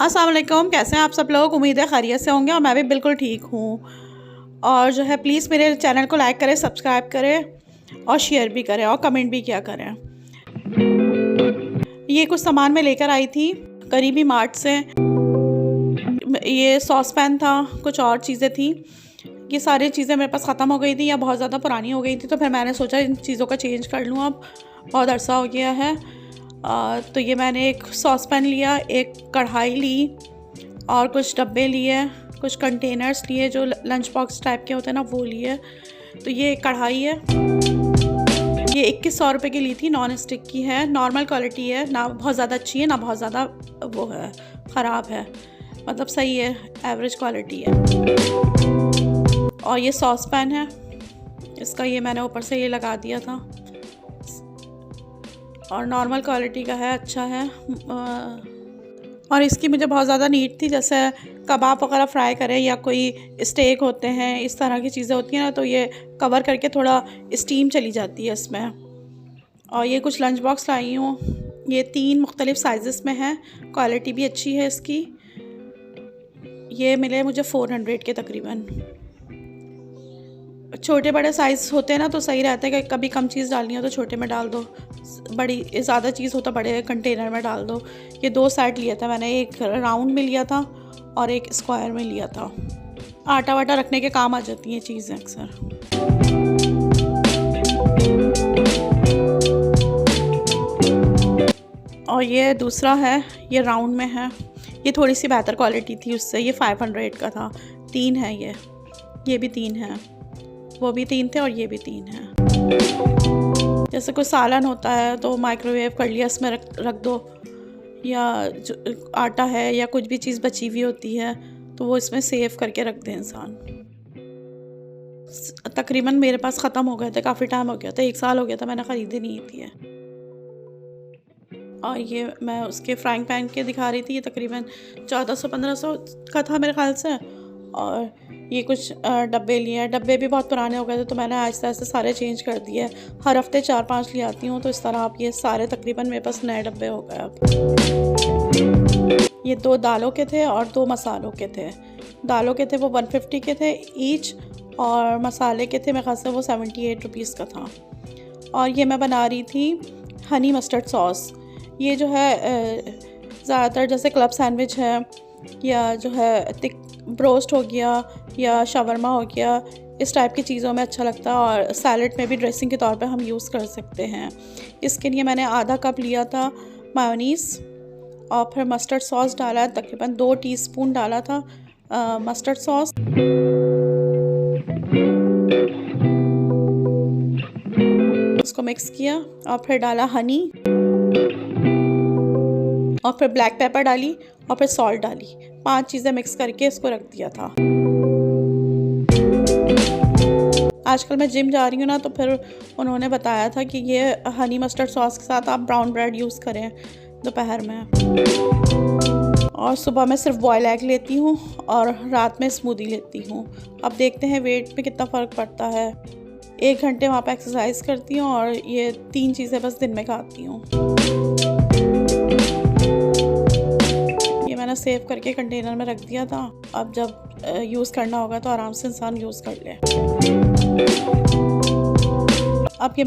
अस्सलाम वालेकुम, कैसे हैं आप सब लोग। उम्मीद है खैरियत से होंगे और मैं भी बिल्कुल ठीक हूँ। और जो है प्लीज़ मेरे चैनल को लाइक करें, सब्सक्राइब करें और शेयर भी करें और कमेंट भी किया करें। ये कुछ सामान मैं लेकर आई थी करीबी मार्ट से। ये सॉस पैन था, कुछ और चीज़ें थी। ये सारी चीज़ें मेरे पास ख़त्म हो गई थी या बहुत ज़्यादा पुरानी हो गई थी, तो फिर मैंने सोचा इन चीज़ों का चेंज कर लूँ। अब बहुत अरसा हो गया है। तो ये मैंने एक सॉस पैन लिया, एक कढ़ाई ली और कुछ डब्बे लिए, कुछ कंटेनर्स लिए जो लंच बॉक्स टाइप के होते हैं ना, वो लिए। तो ये एक कढ़ाई है, ये 2100 रुपये की ली थी। नॉन स्टिक की है, नॉर्मल क्वालिटी है, ना बहुत ज़्यादा अच्छी है ना बहुत ज़्यादा वो है ख़राब है, मतलब सही है, एवरेज क्वालिटी है। और ये सॉस पैन है, इसका ये मैंने ऊपर से ये लगा दिया था और नॉर्मल क्वालिटी का है, अच्छा है। और इसकी मुझे बहुत ज़्यादा नीड थी, जैसे कबाब वगैरह फ्राई करें या कोई स्टेक होते हैं, इस तरह की चीज़ें होती हैं ना, तो ये कवर करके थोड़ा स्टीम चली जाती है इसमें। और ये कुछ लंच बॉक्स लाई हूँ, ये 3 मुख्तलिफ़ साइज़ में है, क्वालिटी भी अच्छी है इसकी। ये मिले मुझे 400 के तकरीबन। छोटे बड़े साइज़ होते हैं ना, तो सही रहता है कि कभी कम चीज़ डालनी हो तो छोटे में डाल दो, बड़ी ज़्यादा चीज़ हो तो बड़े कंटेनर में डाल दो। ये 2 सेट लिया था मैंने, एक राउंड में लिया था और एक स्क्वायर में लिया था। आटा वाटा रखने के काम आ जाती हैं चीज़ें अक्सर। और ये दूसरा है, ये राउंड में है, ये थोड़ी सी बेहतर क्वालिटी थी उससे, ये 500 का था। 3 है ये भी 3 है, वो भी 3 थे और ये भी 3 है। जैसे कोई सालन होता है तो माइक्रोवेव कर लिया, इसमें रख दो, या जो आटा है या कुछ भी चीज़ बची हुई होती है तो वो इसमें सेव करके रख दे इंसान। तकरीबन मेरे पास ख़त्म हो गए थे, काफ़ी टाइम हो गया था, 1 साल हो गया था, मैंने ख़रीदी नहीं थी। और ये मैं उसके फ्राइंग पैन के दिखा रही थी, ये तकरीबन 1400-1500 का था मेरे ख़्याल से। और ये कुछ डब्बे लिए हैं, डब्बे भी बहुत पुराने हो गए थे तो मैंने आहिस्ता आहिस्ता सारे चेंज कर दिए। हर हफ्ते 4-5 ले आती हूँ, तो इस तरह आप ये सारे तकरीबन मेरे पास नए डब्बे हो गए अब। ये 2 दालों के थे और 2 मसालों के थे। दालों के थे वो 150 के थे ईच, और मसाले के थे मेरे ख़्याल से वो 78 रुपीज़ का था। और ये मैं बना रही थी हनी मस्टर्ड सॉस। ये जो है ज़्यादातर जैसे क्लब सैंडविच है या जो है थिक ब्रोस्ट हो गया या शवरमा हो गया, इस टाइप की चीज़ों में अच्छा लगता है, और सैलड में भी ड्रेसिंग के तौर पे हम यूज़ कर सकते हैं। इसके लिए मैंने आधा कप लिया था मायोनीज़ और फिर मस्टर्ड सॉस डाला, तकरीबन 2 टीस्पून डाला था मस्टर्ड सॉस। उसको मिक्स किया और फिर डाला हनी और फिर ब्लैक पेपर डाली और फिर सॉल्ट डाली। 5 चीज़ें मिक्स करके इसको रख दिया था। आजकल मैं जिम जा रही हूँ ना, तो फिर उन्होंने बताया था कि ये हनी मस्टर्ड सॉस के साथ आप ब्राउन ब्रेड यूज़ करें दोपहर में। और सुबह में सिर्फ बॉयल एग लेती हूँ और रात में स्मूदी लेती हूँ। अब देखते हैं वेट में कितना फ़र्क पड़ता है। 1 घंटे वहाँ पे एक्सरसाइज करती हूँ और ये 3 चीज़ें बस दिन में खाती हूँ। ये मैंने सेव करके कंटेनर में रख दिया था, अब जब यूज़ करना होगा तो आराम से इंसान यूज़ कर ले। अब ये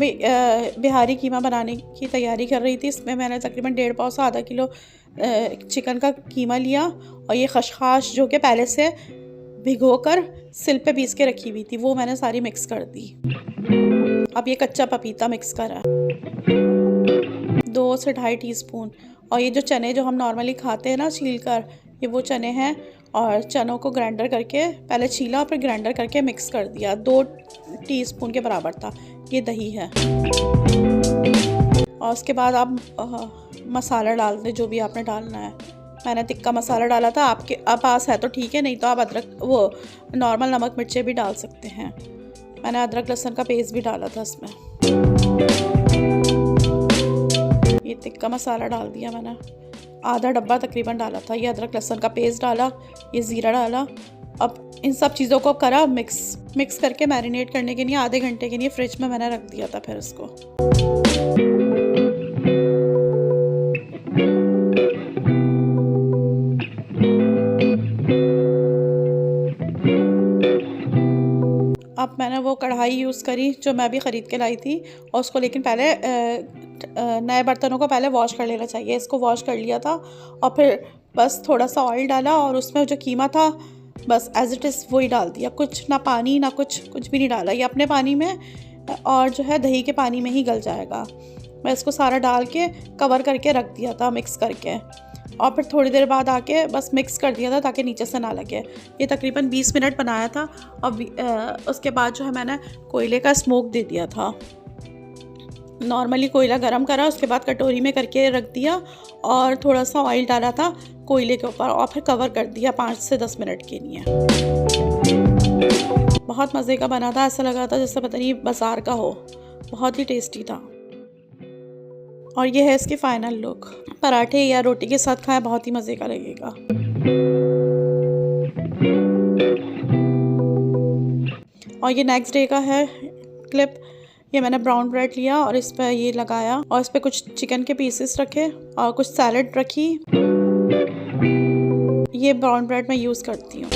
बिहारी कीमा बनाने की तैयारी कर रही थी। इसमें मैंने तकरीबन 1.5 पाव से आधा किलो चिकन का कीमा लिया और ये खशखाश जो कि पहले से भिगोकर सिल पे पीस के रखी हुई थी, वो मैंने सारी मिक्स कर दी। अब ये कच्चा पपीता मिक्स करा 2 से 2.5 टीस्पून। और ये जो चने जो हम नॉर्मली खाते हैं ना छील कर, ये वो चने हैं, और चनों को ग्राइंडर करके पहले छीला और फिर ग्राइंडर करके मिक्स कर दिया। 2 टीस्पून के बराबर था। ये दही है। और उसके बाद आप मसाला डाल दें, जो भी आपने डालना है। मैंने तिक्का मसाला डाला था, आपके पास है तो ठीक है, नहीं तो आप अदरक वो नॉर्मल नमक मिर्चें भी डाल सकते हैं। मैंने अदरक लहसुन का पेस्ट भी डाला था इसमें। ये तिक्का मसाला डाल दिया मैंने, आधा डब्बा तकरीबन डाला था। ये अदरक लहसुन का पेस्ट डाला, ये ज़ीरा डाला। अब इन सब चीज़ों को करा मिक्स करके मैरिनेट करने के लिए आधे घंटे के लिए फ्रिज में मैंने रख दिया था। फिर इसको अब मैंने वो कढ़ाई यूज़ करी जो मैं भी ख़रीद के लाई थी, और उसको लेकिन पहले नए बर्तनों को पहले वॉश कर लेना चाहिए। इसको वॉश कर लिया था और फिर बस थोड़ा सा ऑयल डाला और उसमें जो कीमा था बस एज़ इट इज़ वही डाल दिया, कुछ ना पानी ना कुछ भी नहीं डाला। ये अपने पानी में और जो है दही के पानी में ही गल जाएगा। मैं इसको सारा डाल के कवर करके रख दिया था मिक्स करके, और फिर थोड़ी देर बाद आके बस मिक्स कर दिया था ताकि नीचे से ना लगे। ये तकरीबन 20 मिनट बनाया था और उसके बाद जो है मैंने कोयले का स्मोक दे दिया था। नॉर्मली कोयला गरम करा, उसके बाद कटोरी में करके रख दिया और थोड़ा सा ऑयल डाला था कोयले के ऊपर और फिर कवर कर दिया 5 से 10 मिनट के लिए। बहुत मज़े का बना था, ऐसा लगा था जैसे पता नहीं बाज़ार का हो, बहुत ही टेस्टी था। और ये है इसकी फ़ाइनल लुक। पराठे या रोटी के साथ खाएं, बहुत ही मज़े का लगेगा। और ये नेक्स्ट डे का है क्लिप। ये मैंने ब्राउन ब्रेड लिया और इस पर ये लगाया और इस पर कुछ चिकन के पीसेस रखे और कुछ सैलड रखी। ये ब्राउन ब्रेड मैं यूज़ करती हूँ।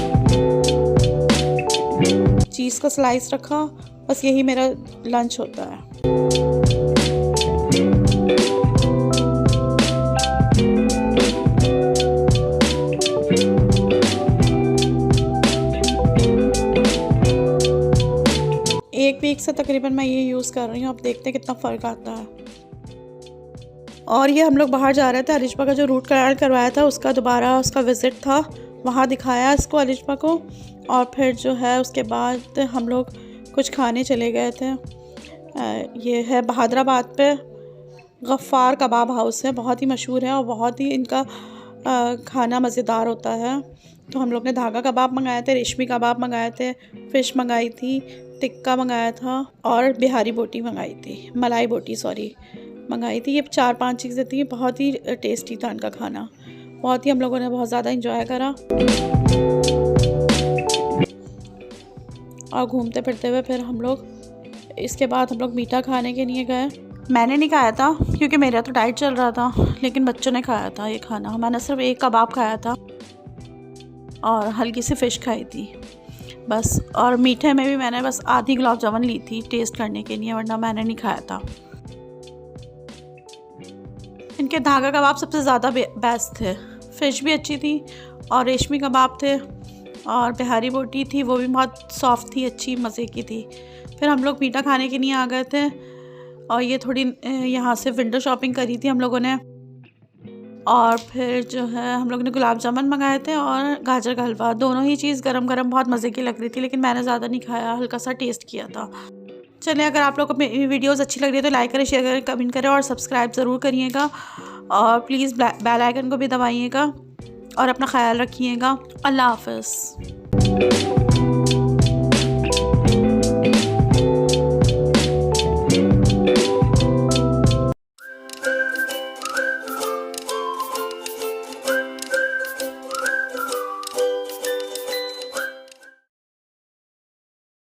चीज़ का स्लाइस रखा, बस यही मेरा लंच होता है। एक वीक से तकरीबन मैं ये यूज़ कर रही हूँ, अब देखते हैं कितना फ़र्क आता है। और ये हम लोग बाहर जा रहे थे, अलिशबा का जो रूट कनाल करवाया था उसका दोबारा उसका विज़िट था, वहाँ दिखाया इसको अलिशबा को। और फिर जो है उसके बाद हम लोग कुछ खाने चले गए थे। ये है बहादुराबाद पे गफ़्फ़ार कबाब हाउस है, बहुत ही मशहूर है और बहुत ही इनका खाना मज़ेदार होता है। तो हम लोग ने धागा कबाब मंगाए थे, रेशमी कबाब मंगाए थे, फ़िश मंगाई थी, टिक्का मंगाया था और बिहारी बोटी मंगाई थी, मलाई बोटी सॉरी मंगाई थी। ये 4-5 चीज़ें थी, बहुत ही टेस्टी था इनका खाना, बहुत ही हम लोगों ने बहुत ज़्यादा इंजॉय करा। और घूमते फिरते हुए फिर हम लोग इसके बाद हम लोग मीठा खाने के लिए गए। मैंने नहीं खाया था क्योंकि मेरा तो डाइट चल रहा था, लेकिन बच्चों ने खाया था ये खाना। मैंने सिर्फ एक कबाब खाया था और हल्की सी फ़िश खाई थी बस। और मीठे में भी मैंने बस आधी गुलाब जामुन ली थी टेस्ट करने के लिए, वरना मैंने नहीं खाया था। इनके धागा कबाब सबसे ज़्यादा बेस्ट थे, फ़िश भी अच्छी थी और रेशमी कबाब थे और बिहारी बोटी थी, वो भी बहुत सॉफ्ट थी, अच्छी मज़े की थी। फिर हम लोग मीठा खाने के लिए आ गए थे और ये थोड़ी यहाँ से विंडो शॉपिंग करी थी हम लोगों ने। और फिर जो है हम लोग ने गुलाब जामुन मंगाए थे और गाजर का हलवा, दोनों ही चीज़ गरम गरम बहुत मज़े की लग रही थी, लेकिन मैंने ज़्यादा नहीं खाया, हल्का सा टेस्ट किया था। चलिए, अगर आप लोग को मेरी वीडियोज़ अच्छी लग रही है तो लाइक करें, शेयर करें, कमेंट करें और सब्सक्राइब ज़रूर करिएगा। और प्लीज़ बेल आइकन को भी दबाइएगा और अपना ख्याल रखिएगा। अल्लाह हाफ़िज़।